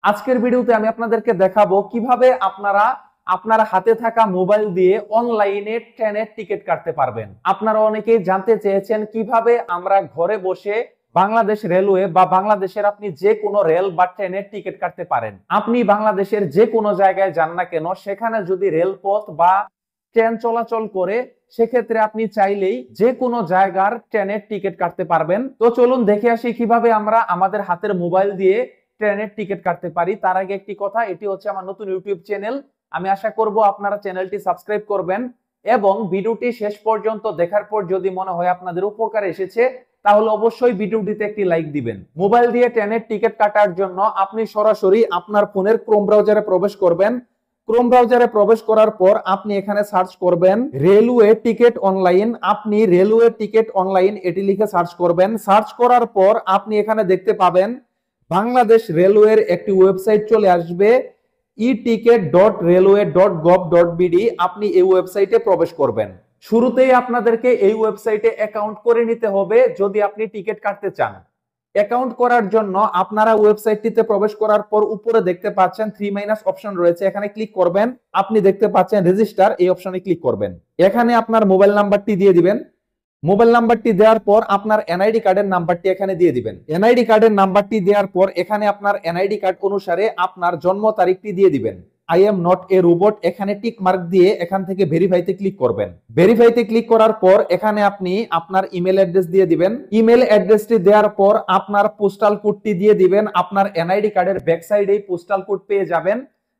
আজকের ভিডিওতে আমি আপনাদেরকে দেখাবো কিভাবে আপনারা আপনার হাতে থাকা মোবাইল দিয়ে অনলাইনে ট্রেনের টিকিট কাটতে পারবেন। আপনারা অনেকেই জানতে চেয়েছেন কিভাবে আমরা ঘরে বসে বাংলাদেশ রেলওয়ে বা বাংলাদেশের আপনি যে কোনো রেল বা ট্রেনের টিকিট কাটতে পারেন। আপনি বাংলাদেশের যে কোনো জায়গায় যান না কেন, সেখানে যদি রেলপথ বা ট্রেন চলাচল করে, সেক্ষেত্রে আপনি চাইলেই যে কোনো জায়গার ট্রেনের টিকিট কাটতে পারবেন। তো চলুন দেখে আসি কিভাবে আমরা আমাদের হাতের মোবাইল দিয়ে ট্রেনের টিকিট কাটতে পারি। তার আগে একটি কথা, এটি হচ্ছে আমার নতুন ইউটিউব চ্যানেল। আমি আশা করব আপনারা চ্যানেলটি সাবস্ক্রাইব করবেন এবং ভিডিওটি শেষ পর্যন্ত দেখার পর যদি মনে হয় আপনাদের উপকার এসেছে, তাহলে অবশ্যই ভিডিওটিতে একটি লাইক দিবেন। মোবাইল দিয়ে ট্রেনের টিকিট কাটার জন্য আপনি সরাসরি আপনার ফোনের ক্রোম ব্রাউজারে প্রবেশ করবেন। ক্রোম ব্রাউজারে প্রবেশ করার পর আপনি এখানে সার্চ করবেন রেলওয়ে টিকিট অনলাইন। আপনি রেলওয়ে টিকিট অনলাইন এটি লিখে সার্চ করবেন। সার্চ করার পর আপনি এখানে দেখতে পাবেন বাংলাদেশ রেলওয়ের একটি ওয়েবসাইট চলে আসবে, eticket.railway.gov.bd। আপনি এই ওয়েবসাইটে প্রবেশ করবেন। শুরুতেই আপনাদেরকে এই ওয়েবসাইটে অ্যাকাউন্ট করে নিতে হবে যদি আপনি টিকিট কাটতে চান। অ্যাকাউন্ট করার জন্য আপনারা ওয়েবসাইটটিতে প্রবেশ করার পর উপরে দেখতে পাচ্ছেন 3 অপশন রয়েছে, এখানে ক্লিক করবেন। আপনি দেখতে পাচ্ছেন রেজিস্টার, এই অপশনে ক্লিক করবেন। এখানে আপনার মোবাইল নাম্বারটি দিয়ে দিবেন। মোবাইল নাম্বারটি দেওয়ার পর আপনার এনআইডি কার্ডের নাম্বারটি এখানে দিয়ে দিবেন। এনআইডি কার্ডের নাম্বারটি দেওয়ার পর এখানে আপনার এনআইডি কার্ড অনুসারে আপনার জন্ম তারিখটি দিয়ে দিবেন। I am not a robot এখানে টিক মার্ক দিয়ে এখান থেকে ভেরিফাইতে ক্লিক করবেন। ভেরিফাইতে ক্লিক করার পর এখানে আপনি আপনার ইমেল অ্যাড্রেস দিয়ে দিবেন। ইমেল অ্যাড্রেসটি দেওয়ার পর আপনার পোস্টাল কোডটি দিয়ে দিবেন। আপনার এনআইডি কার্ডের ব্যাক সাইডে পোস্টাল কোড পেয়ে যাবেন।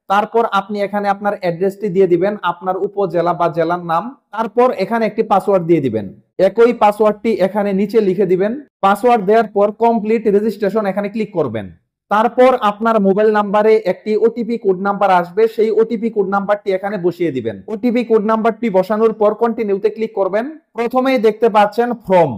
তারপর আপনি এখানে আপনার অ্যাড্রেসটি দিয়ে দিবেন, আপনার উপজেলা বা জেলার নাম। তারপর এখানে একটি পাসওয়ার্ড দিয়ে দিবেন। একই পাসওয়ার্ডটি এখানে নিচে লিখে দিবেন। পাসওয়ার্ড দেওয়ার পর কমপ্লিট রেজিস্ট্রেশন এখানে ক্লিক করবেন। তারপর আপনার মোবাইল নাম্বারে একটি ওটিপি কোড নাম্বার আসবে, সেই ওটিপি কোড নাম্বারটি এখানে বসিয়ে দিবেন। ওটিপি কোড নাম্বারটি বসানোর পর কন্টিনিউতে ক্লিক করবেন। প্রথমেই দেখতে পাচ্ছেন ফ্রম।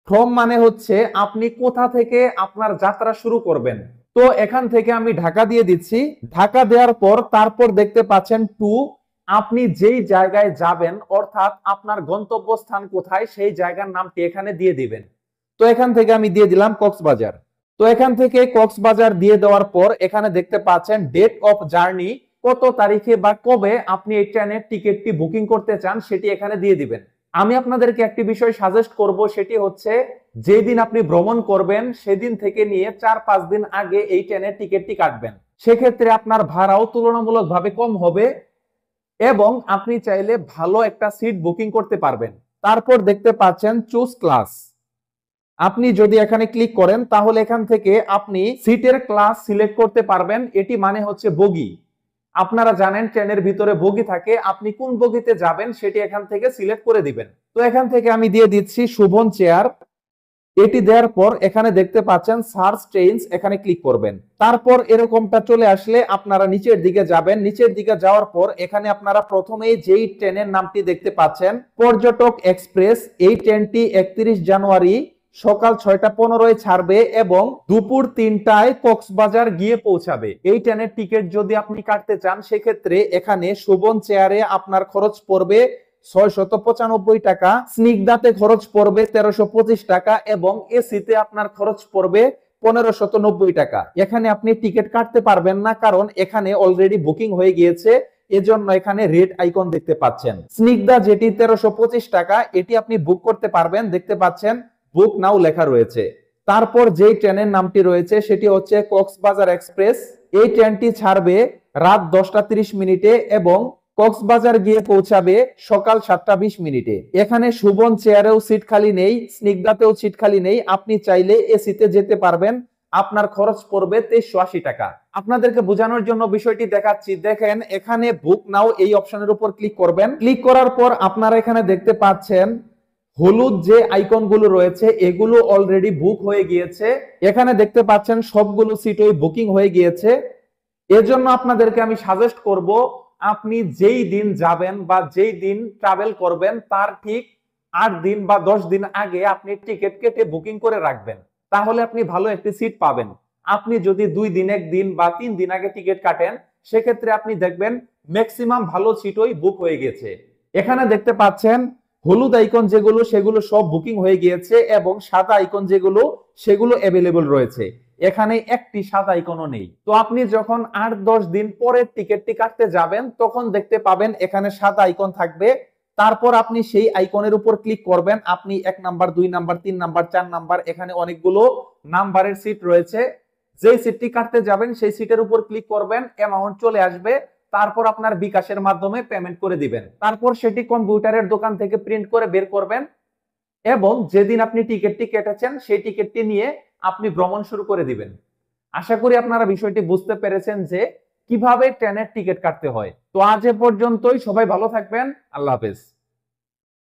ফ্রম মানে হচ্ছে আপনি কোথা থেকে আপনার যাত্রা শুরু করবেন। তো এখান থেকে আমি ঢাকা দিয়ে দিচ্ছি। ঢাকা দেওয়ার পর তারপর দেখতে পাচ্ছেন টু। আপনি যেই জায়গায় যাবেন অর্থাৎ আপনার গন্তব্যস্থান কোথায় সেই জায়গার নামটি এখানে দিয়ে দিবেন। তো এখান থেকে আমি দিয়ে দিলাম কক্সবাজার। তো এখান থেকে কক্সবাজার দিয়ে দেওয়ার পর এখানে দেখতে পাচ্ছেন ডেট অফ জার্নি, কত তারিখে বা কবে আপনি এই ট্রেনের টিকিটটি বুকিং করতে চান সেটি এখানে দিয়ে দিবেন। আমি আপনাদেরকে একটি বিষয় সাজেস্ট করব, সেটি হচ্ছে যেদিন আপনি ভ্রমণ করবেন সেদিন থেকে নিয়ে 4-5 দিন আগে এই ট্রেনের টিকিটটি কাটবেন। সেক্ষেত্রে আপনার ভাড়াও তুলনামূলকভাবে কম হবে এবং আপনি চাইলে ভালো একটা সিট বুকিং করতে পারবেন। তারপর দেখতে পাচ্ছেন চুজ ক্লাস। আপনি যদি এখানে ক্লিক করেন তাহলে এখান থেকে আপনি সিটের ক্লাস সিলেক্ট করতে পারবেন। এটি মানে হচ্ছে বগি। আপনারা জানেন ট্রেনের ভিতরে বগি থাকে, আপনি কোন বগিতে যাবেন সেটি এখান থেকে সিলেক্ট করে দিবেন। তো এখান থেকে আমি দিয়ে দিচ্ছি শুভন চেয়ার। এটি দেওয়ার পর এখানে দেখতে পাচ্ছেন সার্চ ট্রেনস, এখানে ক্লিক করবেন। তারপর এরকমটা চলে আসলে আপনারা নিচের দিকে যাবেন। নিচের দিকে যাওয়ার পর এখানে আপনারা প্রথমেই যেই ট্রেনের নামটি দেখতে পাচ্ছেন পর্যটক এক্সপ্রেস, এই ট্রেনটি 31 জানুয়ারি সকাল 6:15 ছাড়বে এবং দুপুর 3টায় কক্সবাজার গিয়ে পৌঁছাবে। এই ট্রেনের টিকিট যদি আপনি কাটতে চান সেক্ষেত্রে এখানে শোভন চেয়ারে আপনার খরচ পড়বে 695 টাকা, স্নিগ্ধাতে খরচ পড়বে 1325 টাকা এবং এসিতে আপনার খরচ পড়বে 1590 টাকা। এখানে আপনি টিকিট কাটতে পারবেন না কারণ এখানে অলরেডি বুকিং হয়ে গিয়েছে, এজন্য এখানে রেড আইকন দেখতে পাচ্ছেন। স্নিগ্ধা যেটি 1325 টাকা, এটি আপনি বুক করতে পারবেন, দেখতে পাচ্ছেন বুক নাও লেখা রয়েছে। তারপর যেই ট্রেনের নামটি রয়েছে সেটি হচ্ছে কক্সবাজার এক্সপ্রেস। এই ট্রেনটি ছাড়বে রাত 10:30 এবং কক্সবাজার গিয়ে পৌঁছাবে সকাল 7:20। এখানে শুভন চেয়ারেও সিট খালি নেই, স্নিগ্ধাতেও সিট খালি নেই। আপনি চাইলে এসিতে যেতে পারবেন, আপনার খরচ পড়বে 2380 টাকা। আপনাদেরকে বোঝানোর জন্য বিষয়টি দেখাচ্ছি। দেখেন এখানে বুক নাও এই অপশনের উপর ক্লিক করবেন। ক্লিক করার পর আপনারা এখানে দেখতে পাচ্ছেন হলুদ যে আইকন গুলো রয়েছে এগুলো অলরেডি বুক হয়ে গিয়েছে। এখানে দেখতে পাচ্ছেন সবগুলো সিটই বুকিং হয়ে গিয়েছে। এজন্য আপনাদেরকে আমি সাজেস্ট করব আপনি যেই দিন যাবেন বা যেই দিন ট্রাভেল করবেন তার ঠিক 8 দিন বা 10 দিন আগে আপনি টিকিট কেটে বুকিং করে রাখবেন, তাহলে আপনি ভালো একটি সিট পাবেন। আপনি যদি 2 দিন 1 দিন বা 3 দিন আগে টিকিট কাটেন সেক্ষেত্রে আপনি দেখবেন ম্যাক্সিমাম ভালো সিটই বুক হয়ে গেছে। এখানে দেখতে পাচ্ছেন হলুদ আইকন যেগুলো সেগুলো সব বুকিং হয়ে গিয়েছে এবং সাদা আইকন যেগুলো সেগুলো অ্যাভেলেবল রয়েছে। এখানে একটি সাদা আইকনও নেই। তো আপনি যখন 8-10 দিন পরে টিকিটটি কাটতে যাবেন তখন দেখতে পাবেন এখানে সাদা আইকন থাকবে। তারপর আপনি সেই আইকনের উপর ক্লিক করবেন। আপনি 1 নাম্বার, 2 নাম্বার, 3 নাম্বার, 4 নাম্বার, এখানে অনেকগুলো নাম্বারের সিট রয়েছে। যেই সিটটি কাটতে যাবেন সেই সিটের উপর ক্লিক করবেন, অ্যামাউন্ট চলে আসবে। তারপর আপনার বিকাশের মাধ্যমে পেমেন্ট করে দিবেন। তারপর সেটি কম্পিউটারের দোকান থেকে প্রিন্ট করে বের করবেন এবং যেদিন আপনি টিকিটটি কেটেছেন সেই টিকিটটি নিয়ে আপনি ভ্রমণ শুরু করে দিবেন। আশা করি আপনারা বিষয়টি বুঝতে পেরেছেন যে কিভাবে ট্রেনের টিকিট কাটতে হয়। তো আজ এ পর্যন্তই, সবাই ভালো থাকবেন। আল্লাহ হাফেজ।